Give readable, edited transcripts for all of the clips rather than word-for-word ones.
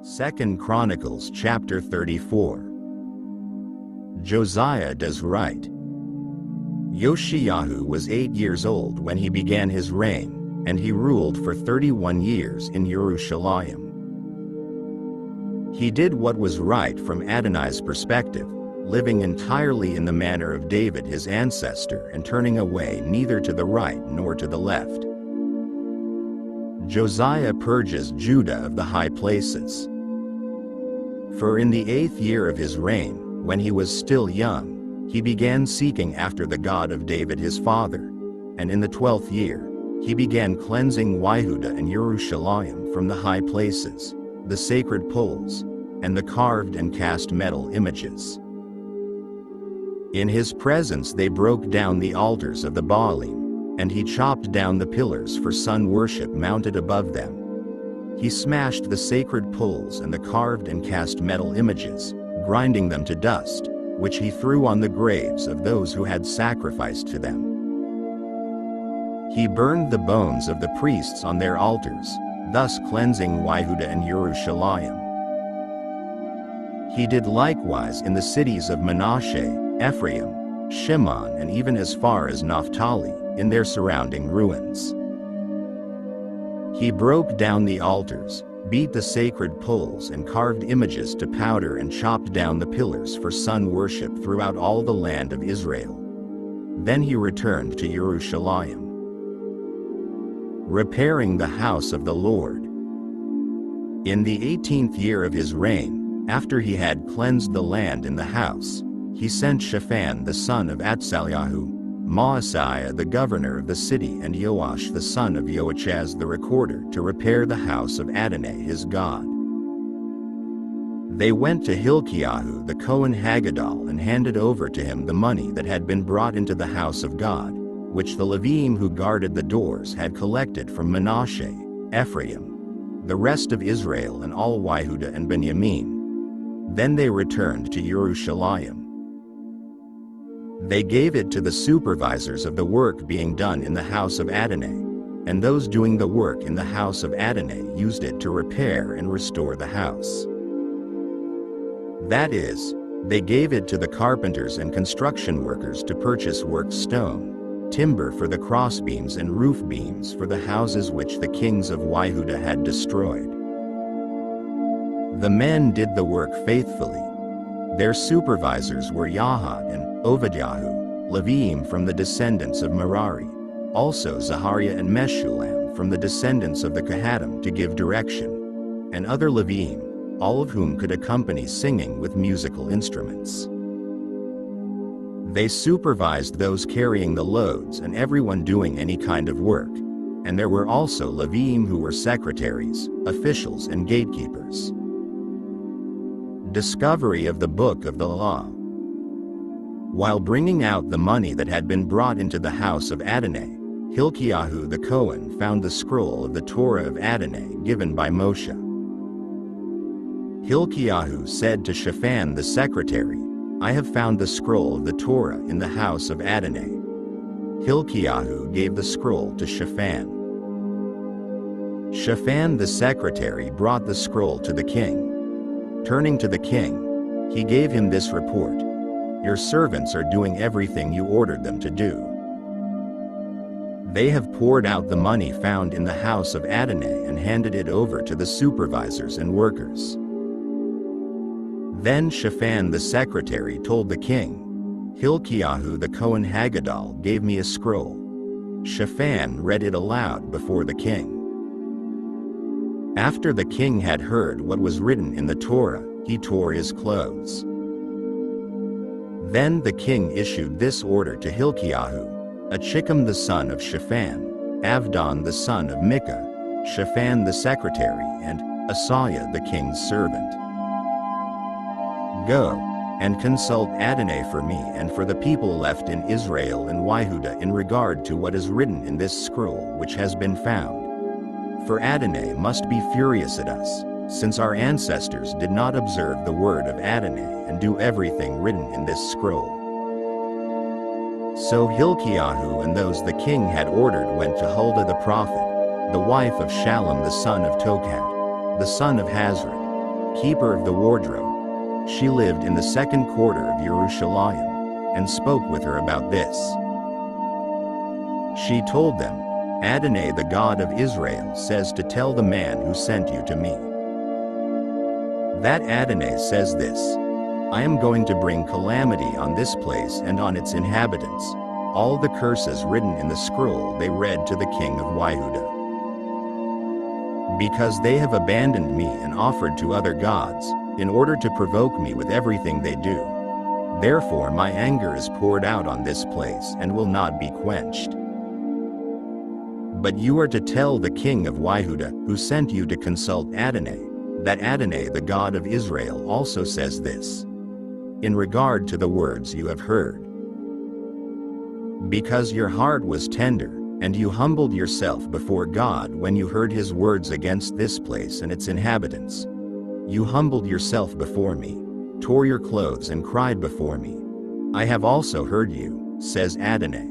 2 Chronicles chapter 34. Josiah does right. Josiah was 8 years old when he began his reign, and he ruled for 31 years in Jerusalem. He did what was right from Adonai's perspective, living entirely in the manner of David his ancestor and turning away neither to the right nor to the left. Josiah purges Judah of the high places. For in the 8th year of his reign, when he was still young, he began seeking after the God of David his father, and in the 12th year, he began cleansing Judah and Jerusalem from the high places, the sacred poles, and the carved and cast metal images. In his presence they broke down the altars of the Baalim, and he chopped down the pillars for sun worship mounted above them. He smashed the sacred poles and the carved and cast metal images, grinding them to dust, which he threw on the graves of those who had sacrificed to them. He burned the bones of the priests on their altars, thus cleansing Judah and Jerusalem. He did likewise in the cities of Manasseh, Ephraim, Shimon, and even as far as Naphtali, in their surrounding ruins. He broke down the altars, beat the sacred poles and carved images to powder and chopped down the pillars for sun worship throughout all the land of Israel. Then he returned to Jerusalem, repairing the house of the Lord. In the 18th year of his reign, after he had cleansed the land and the house, he sent Shaphan the son of Atzaliah, Maaseiah the governor of the city, and Joash the son of Joachaz the recorder to repair the house of Adonai his God. They went to Hilkiah the Cohen Haggadol and handed over to him the money that had been brought into the house of God, which the Levim who guarded the doors had collected from Manasseh, Ephraim, the rest of Israel, and all Judah and Benjamin. Then they returned to Jerusalem. They gave it to the supervisors of the work being done in the house of Adonai, and those doing the work in the house of Adonai used it to repair and restore the house. That is, they gave it to the carpenters and construction workers to purchase worked stone, timber for the crossbeams and roof beams for the houses which the kings of Judah had destroyed. The men did the work faithfully. Their supervisors were Yahat and Obadiah, Levim from the descendants of Merari, also Zachariah and Meshullam from the descendants of the Kohatim to give direction, and other Levim, all of whom could accompany singing with musical instruments. They supervised those carrying the loads and everyone doing any kind of work, and there were also Levim who were secretaries, officials, and gatekeepers. Discovery of the Book of the Law. While bringing out the money that had been brought into the house of Adonai, Hilkiah the Cohen found the scroll of the Torah of Adonai given by Moshe. Hilkiah said to Shaphan the secretary, "I have found the scroll of the Torah in the house of Adonai." Hilkiah gave the scroll to Shaphan. Shaphan the secretary brought the scroll to the king. Turning to the king, he gave him this report: "Your servants are doing everything you ordered them to do. They have poured out the money found in the house of Adonai and handed it over to the supervisors and workers." Then Shaphan the secretary told the king, "Hilkiah the Cohen Haggadol gave me a scroll." Shaphan read it aloud before the king. After the king had heard what was written in the Torah, he tore his clothes. Then the king issued this order to Hilkiah, Achikam the son of Shaphan, Avdon the son of Micah, Shaphan the secretary, and Asaiah the king's servant. "Go and consult Adonai for me and for the people left in Israel and Judah in regard to what is written in this scroll which has been found. For Adonai must be furious at us, since our ancestors did not observe the word of Adonai and do everything written in this scroll." So Hilkiah and those the king had ordered went to Huldah the prophet, the wife of Shallum the son of Tokat, the son of Hazred, keeper of the wardrobe. She lived in the second quarter of Jerusalem, and spoke with her about this. She told them, Adonai the God of Israel says to tell the man who sent you to me, that Adonai says this, I am going to bring calamity on this place and on its inhabitants, all the curses written in the scroll they read to the king of Yehudah. Because they have abandoned me and offered to other gods, in order to provoke me with everything they do. Therefore my anger is poured out on this place and will not be quenched. But you are to tell the king of Yehudah, who sent you to consult Adonai, that Adonai the God of Israel also says this, in regard to the words you have heard. Because your heart was tender, and you humbled yourself before God when you heard his words against this place and its inhabitants. You humbled yourself before me, tore your clothes and cried before me. I have also heard you, says Adonai.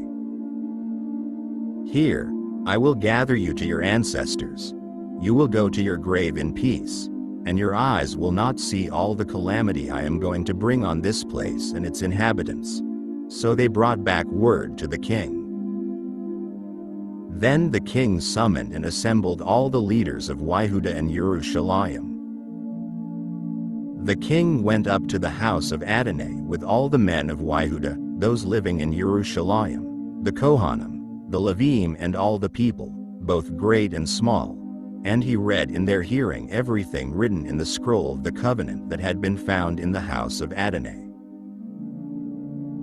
Here, I will gather you to your ancestors. You will go to your grave in peace, and your eyes will not see all the calamity I am going to bring on this place and its inhabitants. So they brought back word to the king. Then the king summoned and assembled all the leaders of Yehudah and Jerusalem. The king went up to the house of Adonai with all the men of Yehudah, those living in Jerusalem, the Kohanim, the Levim and all the people, both great and small, and he read in their hearing everything written in the scroll of the covenant that had been found in the house of Adonai.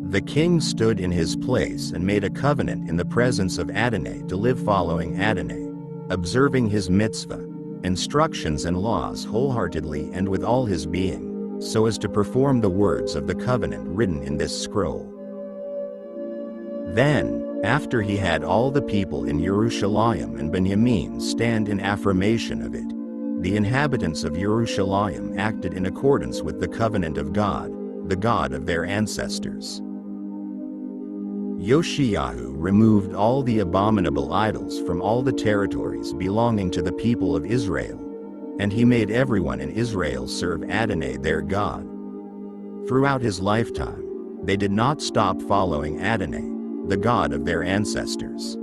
The king stood in his place and made a covenant in the presence of Adonai to live following Adonai, observing his mitzvah, instructions and laws wholeheartedly and with all his being, so as to perform the words of the covenant written in this scroll. Then, after he had all the people in Jerusalem and Benjamin stand in affirmation of it, the inhabitants of Jerusalem acted in accordance with the covenant of God, the God of their ancestors. Josiah removed all the abominable idols from all the territories belonging to the people of Israel, and he made everyone in Israel serve Adonai their God. Throughout his lifetime, they did not stop following Adonai, the God of their ancestors.